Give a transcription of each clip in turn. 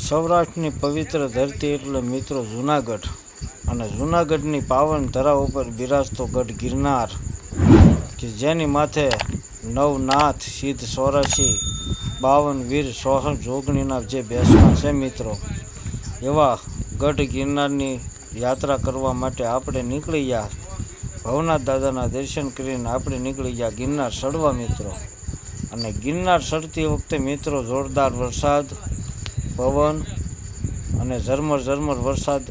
સૌરાષ્ટ્રની પવિત્ર ધરતી એટલે મિત્રો જૂનાગઢ, અને જૂનાગઢની પાવન ધરા ઉપર બિરાજતો ગઢ ગિરનાર, કે જેની માથે નવનાથ સિદ્ધ 84 52 વીર સોહમ જોગણીના જે બેસણા છે મિત્રો, એવા ગઢ ગિરનારની યાત્રા કરવા માટે આપણે નીકળી ગયા. ભવનાથ દાદાના દર્શન કરીને આપણે નીકળી ગયા ગિરનાર ચડવા મિત્રો. અને ગિરનાર ચડતી વખતે મિત્રો જોરદાર વરસાદ, પવન અને ઝરમર ઝરમર વરસાદ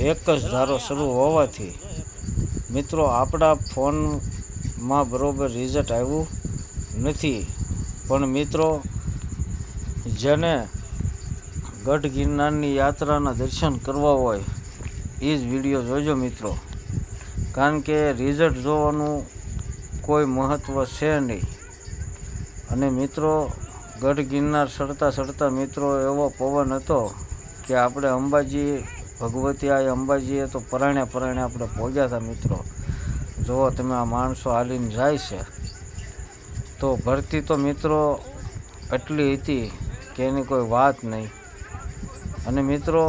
એક જ ધારો શરૂ હોવાથી મિત્રો આપણા ફોનમાં બરોબર રિઝલ્ટ આવ્યું નથી. પણ મિત્રો જેને ગઢ ગિરનારની યાત્રાના દર્શન કરવા હોય એ જ વિડીયો જોજો મિત્રો, કારણ કે રિઝલ્ટ જોવાનું કોઈ મહત્ત્વ છે નહીં. અને મિત્રો ગઢ ગિરનાર ચડતા મિત્રો એવો પવન હતો કે આપણે અંબાજી ભગવતી અંબાજીએ તો પરાણે આપણે પહોંચ્યા હતા મિત્રો. જુઓ તમે, આ માણસો હાલીને જાય છે. તો ભરતી તો મિત્રો એટલી હતી કે એની કોઈ વાત નહીં. અને મિત્રો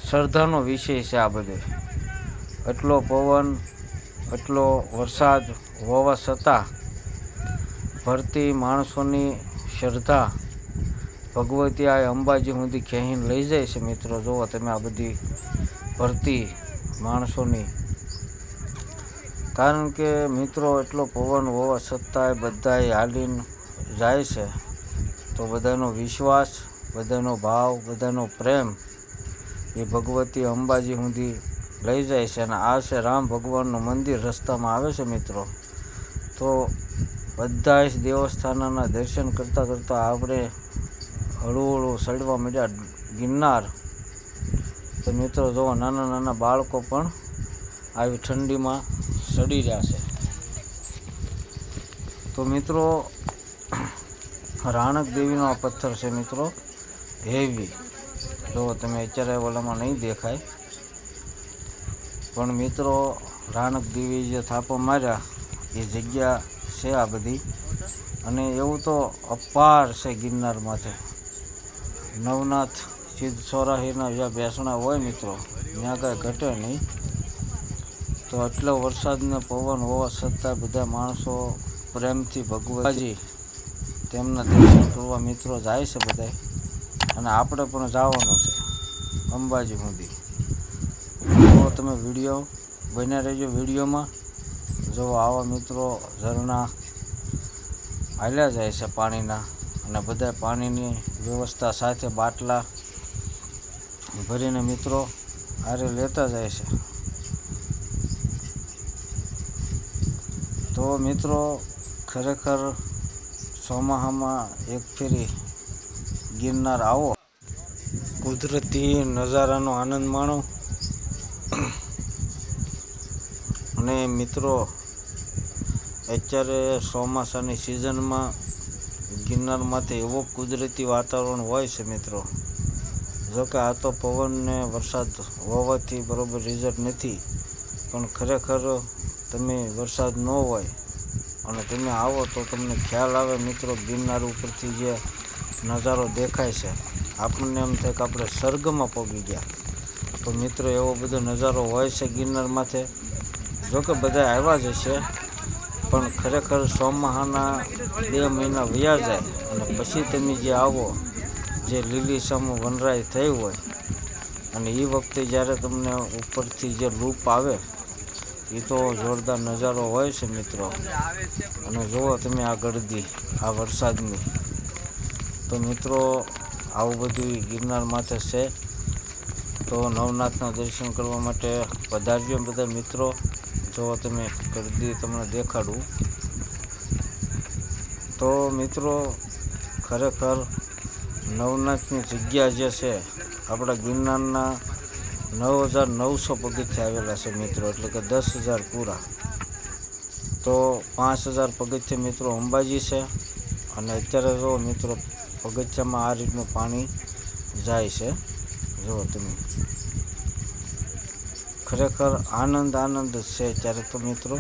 શ્રદ્ધાનો વિષય છે આ બધે. એટલો પવન, એટલો વરસાદ હોવા છતાં ભરતી માણસોની શ્રદ્ધા ભગવતી અંબાજી સુધી ખેંચીને લઈ જાય છે મિત્રો. જુઓ તમે આ બધી ભરતી માણસોની, કારણ કે મિત્રો એટલો પવન હોવા છતાંય બધાય હાલીને જાય છે. તો બધાનો વિશ્વાસ, બધાનો ભાવ, બધાનો પ્રેમ એ ભગવતી અંબાજી સુધી લઈ જાય છે. અને આ છે રામ ભગવાનનું મંદિર, રસ્તામાં આવે છે મિત્રો. તો બધા જ દેવસ્થાનના દર્શન કરતાં આપણે હળવું ચડવા માંડ્યા ગિરનાર. તો મિત્રો જુઓ, નાના બાળકો પણ આવી ઠંડીમાં ચડી રહ્યા છે. તો મિત્રો રાણક દેવીનો આ પથ્થર છે મિત્રો, હેવી. જો તમે અત્યારે ઓલામાં નહીં દેખાય, પણ મિત્રો રાણક દેવી જે થાપો માર્યા એ જગ્યા છે આ બધી. અને એવું તો અપાર છે ગિરનાર માથે. નવનાથ સિદ્ધ 84ના જ્યાં બેસણા હોય મિત્રો, ત્યાં કાંઈ ઘટે નહીં. તો એટલો વરસાદને પવન હોવા છતાં બધા માણસો પ્રેમથી ભગવતજી તેમના દર્શન કરવા મિત્રો જાય છે બધા. અને આપણે પણ જવાનું છે અંબાજી સુધી. તો તમે વિડીયો બન્યા રહેજો. વિડીયોમાં જો આવા મિત્રો ઝરણા હાલ્યા જાય છે પાણીના, અને બધા પાણીની વ્યવસ્થા સાથે બાટલા ભરીને મિત્રો આરે લેતા જાય છે. તો મિત્રો ખરેખર ચોમાસામાં એક ફેરી ગિરનાર આવો, કુદરતી નજારાનો આનંદ માણો. અને મિત્રો અત્યારે ચોમાસાની સિઝનમાં ગિરનારમાંથી એવો કુદરતી વાતાવરણ હોય છે મિત્રો. જોકે આ તો પવન ને વરસાદ હોવાથી બરોબર રિઝલ્ટ નથી, પણ ખરેખર તમે વરસાદ ન હોય અને તમે આવો તો તમને ખ્યાલ આવે મિત્રો. ગિરનાર ઉપરથી જે નજારો દેખાય છે, આપણને એમ થાય કે આપણે સ્વર્ગમાં પહોંચી ગયા. તો મિત્રો એવો બધો નજારો હોય છે ગિરનાર માથે. જોકે બધા આવ્યા જ હશે, પણ ખરેખર ચોમાસાના 2 મહિના વયા જાય અને પછી તમે જે આવો, જે લીલીછમ વનરાઈ થઈ હોય, અને એ વખતે જ્યારે તમને ઉપરથી જે લૂપ આવે, એ તો જોરદાર નજારો હોય છે મિત્રો. અને જુઓ તમે આ ગળદી, આ વરસાદની. તો મિત્રો આવું બધું ગિરનાર માથે છે. તો નવનાથના દર્શન કરવા માટે પધારજો બધા મિત્રો. જો તમે ગળદી તમને દેખાડું. તો મિત્રો ખરેખર નવનાથની જગ્યા જે છે આપણા ગિરનારના 9900 પગથિયા આવેલા છે મિત્રો, એટલે કે 10,000 પૂરા. તો 5000 પગથિયા મિત્રો અંબાજી છે. અને અત્યારે જો મિત્રો પગથિયામાં આ રીતનું પાણી જાય છે. જુઓ તમે, ખરેખર આનંદ છે અત્યારે તો મિત્રો.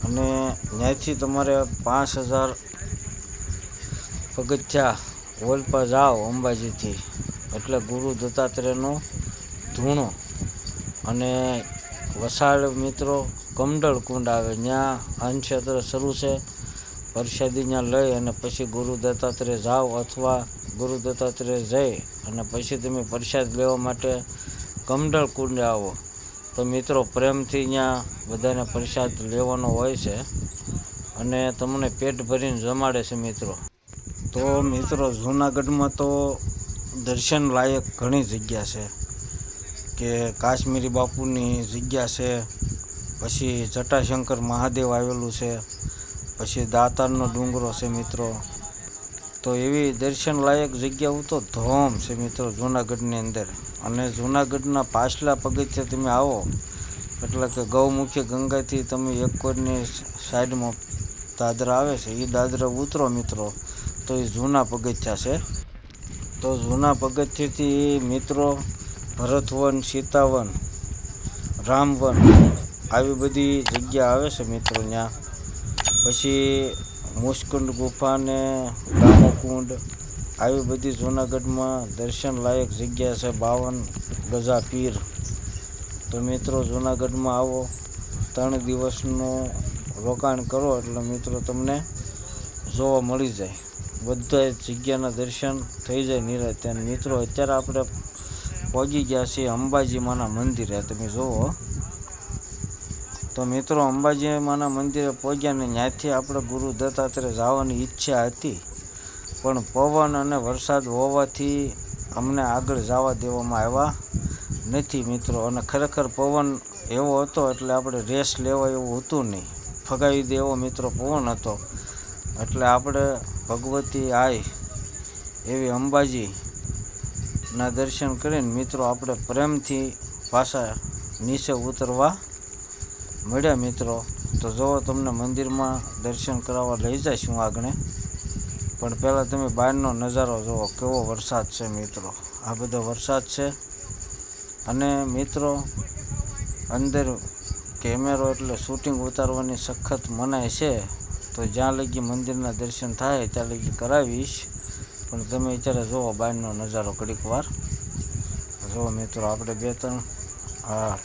અને ત્યાંથી તમારે 5000 પગથિયા ઓલપા જાઓ અંબાજીથી એટલે ગુરુ દત્તાત્રેયનો ધૂણો અને વસાડ મિત્રો કમંડળ કુંડ આવે, ત્યાં અન્નક્ષેત્ર શરૂ છે. પ્રસાદી ત્યાં લઈ અને પછી ગુરુ દત્તાત્રેય જાઓ અથવા ગુરુ દત્તાત્રેય જઈ અને પછી તમે પ્રસાદ લેવા માટે કમંડળ કુંડે આવો. તો મિત્રો પ્રેમથી ત્યાં બધાને પ્રસાદ લેવાનો હોય છે અને તમને પેટ ભરીને જમાડે છે મિત્રો. તો મિત્રો જૂનાગઢમાં તો દર્શન લાયક ઘણી જગ્યા છે, કે કાશ્મીરી બાપુની જગ્યા છે, પછી જટાશંકર મહાદેવ આવેલું છે, પછી દાતારનો ડુંગરો છે મિત્રો. તો એવી દર્શન લાયક જગ્યાઓ તો ધોમ છે મિત્રો જૂનાગઢની અંદર. અને જૂનાગઢના પાછલા પગથિયે તમે આવો એટલે કે ગૌમુખી ગંગાથી તમે એક કોરની સાઈડમાં દાદરા આવે છે, એ દાદરા ઉતરો મિત્રો તો એ જૂના પગથિયા છે. તો જૂના પગથિયેથી મિત્રો ભરતવન, સીતાવન, રામવન આવી બધી જગ્યા આવે છે મિત્રો ત્યાં. પછી મુસ્કુંડ ગુફા ને દામોકુંડ આવી બધી જૂનાગઢમાં દર્શન લાયક જગ્યા છે. 52 ગજા પીર. તો મિત્રો જૂનાગઢમાં આવો, 3 દિવસનું રોકાણ કરો એટલે મિત્રો તમને જોવા મળી જાય, બધા જગ્યાના દર્શન થઈ જાય નિરાંતે. અને મિત્રો અત્યારે આપણે પહોંચી ગયા છીએ અંબાજી માના મંદિરે. તમે જુઓ તો મિત્રો અંબાજી માના મંદિરે પહોંચ્યા ને ત્યાંથી આપણે ગુરુ દત્તાત્રેય જવાની ઈચ્છા હતી, પણ પવન અને વરસાદ હોવાથી અમને આગળ જવા દેવામાં આવ્યા નથી મિત્રો. અને ખરેખર પવન એવો હતો એટલે આપણે રેસ લેવા એવું હતું નહીં, ફગાવી દે એવો મિત્રો પવન હતો. એટલે આપણે ભગવતી આય એવી અંબાજીના દર્શન કરીને મિત્રો આપણે પ્રેમથી પાછા નીચે ઉતરવા મળ્યા મિત્રો. તો જો તમને મંદિરમાં દર્શન કરાવવા લઈ જઈશું આગળ, પણ પહેલાં તમે બહારનો નજારો જુઓ, કેવો વરસાદ છે મિત્રો. આ બધો વરસાદ છે અને મિત્રો અંદર કેમેરો એટલે શૂટિંગ ઉતારવાની સખત મનાય છે. તો જ્યાં લગી મંદિરના દર્શન થાય ત્યાં લગી કરાવીશ, પણ તમે અત્યારે જુઓ બહારનો નજારો ઘડીક વાર જુઓ મિત્રો. આપણે 2-3 હા,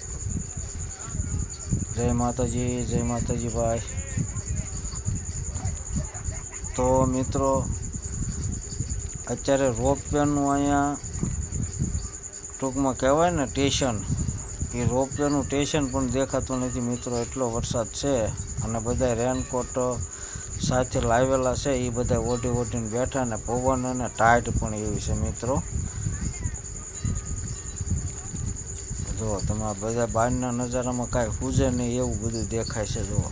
જય માતાજી ભાઈ. તો મિત્રો અત્યારે રોપવેનું અહીંયા ટૂંકમાં કહેવાય ને સ્ટેશન, એ રોપવેનું સ્ટેશન પણ દેખાતું નથી મિત્રો, એટલો વરસાદ છે. અને બધા રેનકોટ સાથે લાવેલા છે, એ બધા ઓઢીને બેઠા, ને પવન અને ટાઈટ પણ એવી છે મિત્રો. જુઓ તમે બધા બહારના નજારામાં કાંઈ ખૂજે નહીં એવું બધું દેખાય છે. જુઓ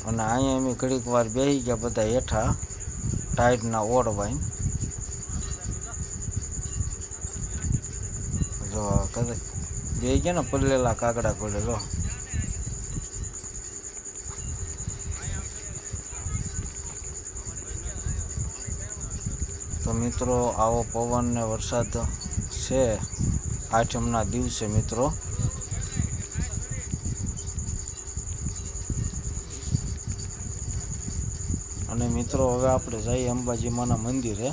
અને અહીંયા અમે ઘડીક વાર બેસી ગયા બધા હેઠા ટાઈટના ઓળવાઈને. જો કદાચ બે ગયા ને પલ્લેલા કાગડા પડે. જો તો મિત્રો આવો પવન ને વરસાદ છે આઠમના દિવસે મિત્રો. અને મિત્રો હવે આપણે જઈએ અંબાજી માના મંદિરે.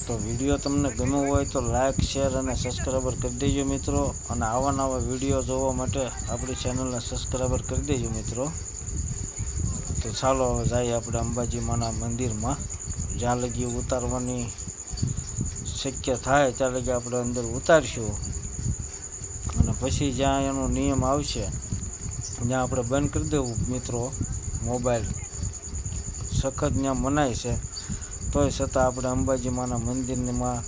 તો વિડીયો તમને ગમ્યો હોય તો લાઇક, શેર અને સબસ્ક્રાઈબર કરી દેજો મિત્રો. અને આવા નવા વિડીયો જોવા માટે આપણી ચેનલને સબસ્ક્રાઈબર કરી દેજો મિત્રો. તો ચાલો હવે જઈએ આપણે અંબાજી માના મંદિરમાં. જ્યાં લગી ઉતારવાની શક્ય થાય ત્યાં લગી આપણે અંદર ઉતારશું, અને પછી જ્યાં એનો નિયમ આવશે ત્યાં આપણે બંધ કરી દેવું મિત્રો મોબાઈલ. સખત ત્યાં મનાય છે, તોય છતાં આપણે અંબાજી માના મંદિરમાં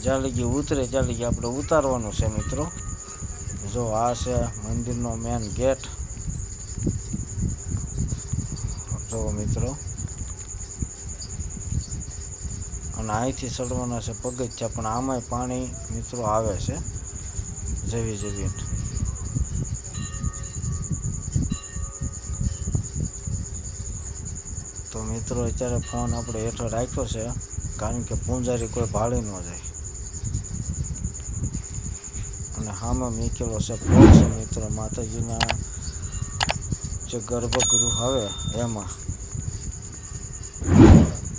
જ્યાં લગી ઉતરે ત્યાં લગી આપણે ઉતારવાનું છે મિત્રો. જો આ છે મંદિરનો મેન ગેટ. જો મિત્રો, અને અહીંથી ચડવાના છે પગથિયા, પણ આમાંય પાણી મિત્રો આવે છે જેવી. તો મિત્રો અત્યારે ફોન આપણે હેઠળ રાખ્યો છે, કારણ કે પૂંજારી કોઈ ભાળી ન જાય. અને સામે મૂકેલો છે બોક્સ મિત્રો માતાજીના જે ગર્ભગૃહ આવે એમાં